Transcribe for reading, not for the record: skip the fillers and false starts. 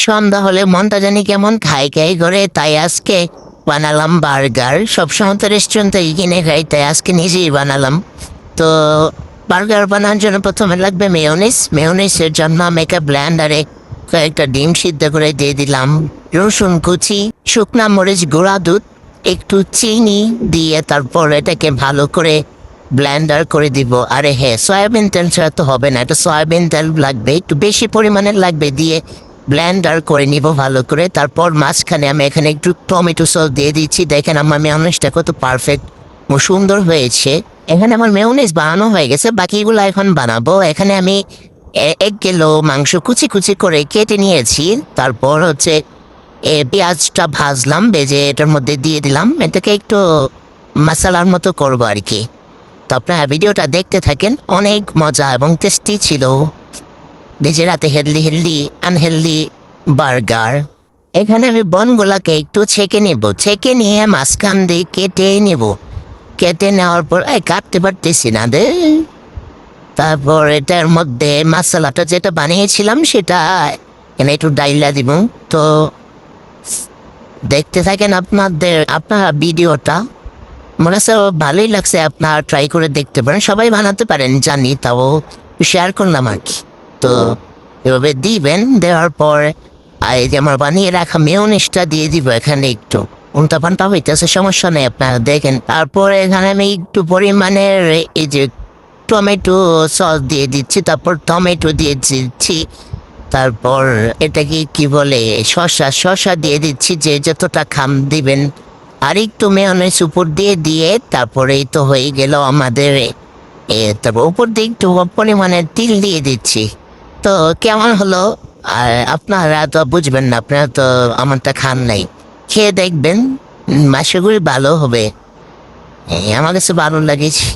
সন্ধ্যা হলে মনটা জানি কেমন খাই খাই করে, তাই আজকে বানালাম বার্গার। সবসময় তো রেস্টুরেন্ট থেকে কিনে খাই, তাই আজকে নিজেই বানালাম। তো বার্গার বানানোর জন্য প্রথমে লাগবে মেয়োনিজ। মেয়োনিজের জন্য আমি একটা ব্লেন্ডারে কয়েকটা ডিম সিদ্ধ করে দিয়ে দিলাম, রসুন কুচি, শুকনা মরিচ, গুঁড়া দুধ, একটু চিনি দিয়ে তারপর এটাকে ভালো করে ব্লেন্ডার করে দিব। আরে হ্যাঁ, সয়াবিন তেল ছাড়া তো হবে না, এটা সয়াবিন তেল লাগবে, একটু বেশি পরিমাণের লাগবে, দিয়ে ব্লেন্ডার করে নিব ভালো করে। তারপর মাঝখানে আমি এখানে একটু টমেটো সস দিয়ে দিচ্ছি। দেখেন আমার মেয়োনিজটা কত পারফেক্ট ও সুন্দর হয়েছে। এখানে আমার মেয়োনিজ বানানো হয়ে গেছে, বাকিগুলো এখন বানাবো। এখানে আমি 1 কিলো মাংস কুচি কুচি করে কেটে নিয়েছি। তারপর হচ্ছে পেঁয়াজটা ভাজলাম, ভেজে এটার মধ্যে দিয়ে দিলাম। এটাকে একটু মশলার মতো করবো আর কি। তো আপনারা ভিডিওটা দেখতে থাকেন, অনেক মজা এবং টেস্টি ছিল। ভেজে রাতে হেলদি আনহেলদি বার্গার। এখানে আমি বনগুলাকে একটু ছেঁকে নেব, ছেঁকে নিয়ে মাঝখান দিয়ে কেটে নেব। কেটে নেওয়ার পর কাটতে পারতেছি না দে। তারপর এটার মধ্যে মশলাটা যেটা বানিয়েছিলাম সেটা এখানে একটু ডাইলা দিব। তো দেখতে থাকেন আপনারা ভিডিওটা। মনে হচ্ছে ভালোই লাগছে, আপনারা ট্রাই করে দেখতে পারেন, সবাই বানাতে পারেন জানি, তাও শেয়ার করলাম আর কি। তো এভাবে দিবেন, দেওয়ার পর এই যে আমার বানিয়ে রাখা মেয়োনিজটা দিয়ে দিব এখানে। একটু উল্টা পাল্টা হইতেছে, সমস্যা নেই, আপনারা দেখেন। তারপর এখানে আমি একটু পরিমাণের এই যে টমেটো সস দিয়ে দিচ্ছি, তারপর টমেটো দিয়ে দিচ্ছি, তারপর এটাকে কি বলে শসা দিয়ে দিচ্ছি, যে যতটা খাম দিবেন। আর একটু মেয়োনিজ উপর দিয়ে তারপরেই তো হয়ে গেল আমাদের। তারপর উপর দিয়ে একটু পরিমাণে তিল দিয়ে দিচ্ছি। তো কেমন হলো? আর আপনারা তো বুঝবেন না, আপনারা তো আমারটা খান নাই, খেয়ে দেখবেন, আশা করি ভালো হবে। আমার কাছে ভালো লাগেছে।